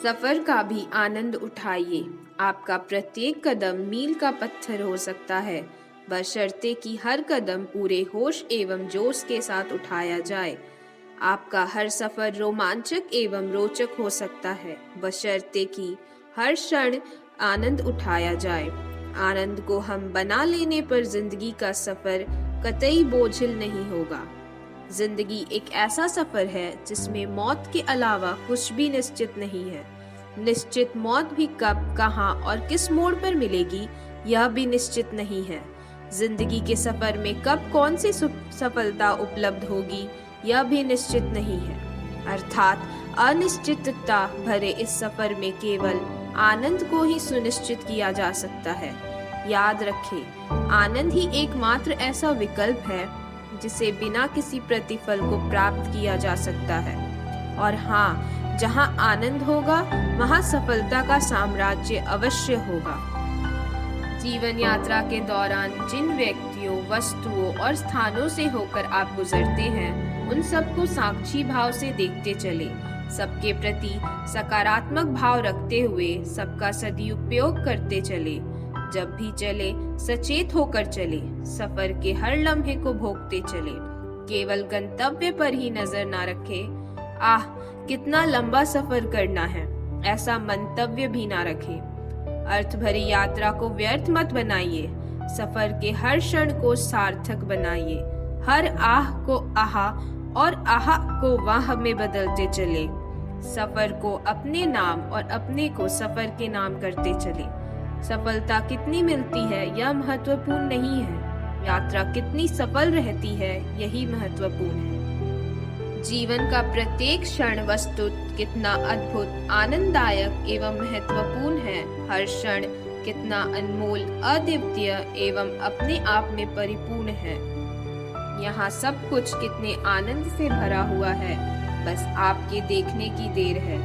सफर का भी आनंद उठाइए। आपका प्रत्येक कदम मील का पत्थर हो सकता है, बशर्ते कि हर कदम पूरे होश एवं जोश के साथ उठाया जाए। आपका हर सफर रोमांचक एवं रोचक हो सकता है, बशर्ते कि हर क्षण आनंद उठाया जाए। आनंद को हम बना लेने पर जिंदगी का सफर कतई बोझिल नहीं होगा। जिंदगी एक ऐसा सफर है जिसमें मौत के अलावा कुछ भी निश्चित नहीं है। निश्चित मौत भी कब, कहाँ और किस मोड़ पर मिलेगी, यह भी निश्चित नहीं है। जिंदगी के सफर में कब कौन सी सफलता उपलब्ध होगी, यह भी निश्चित नहीं है। अर्थात अनिश्चितता भरे इस सफर में केवल आनंद को ही सुनिश्चित किया जा सकता है। याद रखें, आनंद ही एकमात्र ऐसा विकल्प है जिसे बिना किसी प्रतिफल को प्राप्त किया जा सकता है। और हाँ, जहाँ आनंद होगा वहाँ सफलता का साम्राज्य अवश्य होगा। जीवन यात्रा के दौरान जिन व्यक्तियों, वस्तुओं और स्थानों से होकर आप गुजरते हैं, उन सबको साक्षी भाव से देखते चले। सबके प्रति सकारात्मक भाव रखते हुए सबका सदुपयोग करते चले। जब भी चले सचेत होकर चले। सफर के हर लम्हे को भोगते चले। केवल गंतव्य पर ही नजर ना रखे, आह कितना लंबा सफर करना है, ऐसा मंतव्य भी ना रखे। अर्थ भरी यात्रा को व्यर्थ मत बनाइए। सफर के हर क्षण को सार्थक बनाइए। हर आह को आहा और आहा को वाह में बदलते चले। सफर को अपने नाम और अपने को सफर के नाम करते चले। सफलता कितनी मिलती है यह महत्वपूर्ण नहीं है, यात्रा कितनी सफल रहती है यही महत्वपूर्ण है। जीवन का प्रत्येक क्षण वस्तुत कितना अद्भुत, आनंददायक एवं महत्वपूर्ण है। हर क्षण कितना अनमोल, अद्वितीय एवं अपने आप में परिपूर्ण है। यहाँ सब कुछ कितने आनंद से भरा हुआ है, बस आपके देखने की देर है।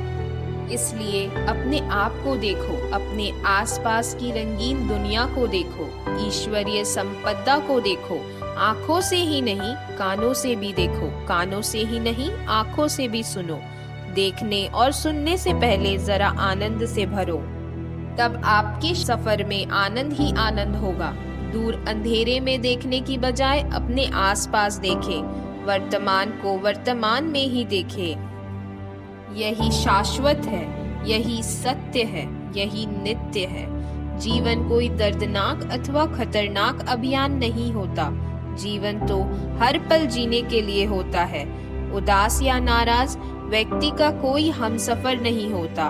इसलिए अपने आप को देखो, अपने आसपास की रंगीन दुनिया को देखो, ईश्वरीय संपदा को देखो। आंखों से ही नहीं, कानों से भी देखो। कानों से ही नहीं, आंखों से भी सुनो। देखने और सुनने से पहले जरा आनंद से भरो, तब आपके सफर में आनंद ही आनंद होगा। दूर अंधेरे में देखने की बजाय अपने आसपास देखें। वर्तमान को वर्तमान में ही देखें। यही शाश्वत है, यही सत्य है, यही नित्य है। जीवन कोई दर्दनाक अथवा खतरनाक अभियान नहीं होता। जीवन तो हर पल जीने के लिए होता है। उदास या नाराज व्यक्ति का कोई हमसफर नहीं होता,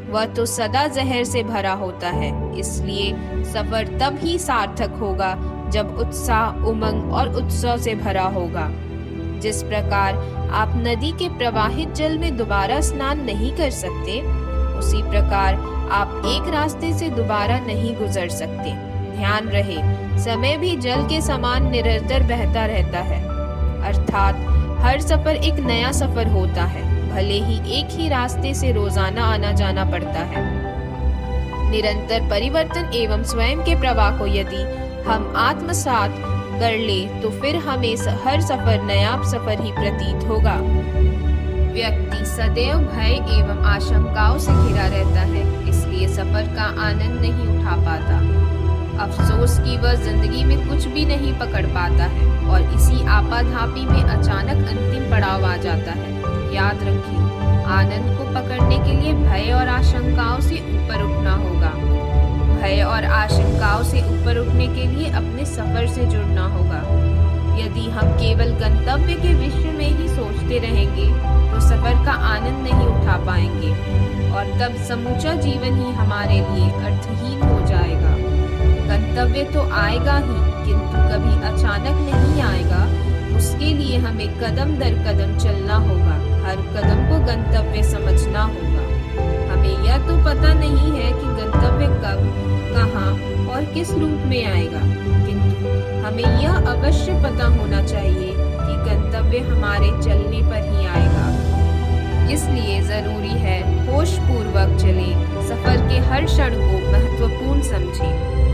वह तो सदा जहर से भरा होता है। इसलिए सफर तब ही सार्थक होगा जब उत्साह, उमंग और उत्सव से भरा होगा। जिस प्रकार आप नदी के प्रवाहित जल में दोबारा स्नान नहीं कर सकते, उसी प्रकार आप एक रास्ते से दोबारा नहीं गुजर सकते। ध्यान रहे, समय भी जल के समान निरंतर बहता रहता है। अर्थात हर सफर एक नया सफर होता है, भले ही एक ही रास्ते से रोजाना आना जाना पड़ता है। निरंतर परिवर्तन एवं स्वयं के प्रवाह को यदि हम आत्मसात कर ले तो फिर हमें हर सफर नया सफर ही प्रतीत होगा। व्यक्ति सदैव भय एवं आशंकाओं से घिरा रहता है, इसलिए सफर का आनंद नहीं उठा पाता। अफसोस कि वह जिंदगी में कुछ भी नहीं पकड़ पाता है और इसी आपाधापी में अचानक अंतिम पड़ाव आ जाता है। याद रखिए, आनंद को पकड़ने के लिए भय और आशंकाओं से ऊपर उठना होगा। भय और आशंकाओं से ऊपर उठने के लिए अपने सफर से जुड़ना होगा। यदि हम केवल गंतव्य के विषय में ही सोचते रहेंगे तो सफर का आनंद नहीं उठा पाएंगे और तब समूचा जीवन ही हमारे लिए अर्थहीन हो जाएगा। गंतव्य तो आएगा ही, किंतु कभी अचानक नहीं आएगा। उसके लिए हमें कदम दर कदम चलना होगा। हर कदम को गंतव्य समझना होगा। हमें यह तो पता नहीं है कि गंतव्य कब, कहाँ और किस रूप में आएगा, किंतु हमें यह अवश्य पता होना चाहिए कि गंतव्य हमारे चलने पर ही आएगा। इसलिए जरूरी है होश पूर्वक चलें, सफर के हर क्षण को महत्वपूर्ण समझें।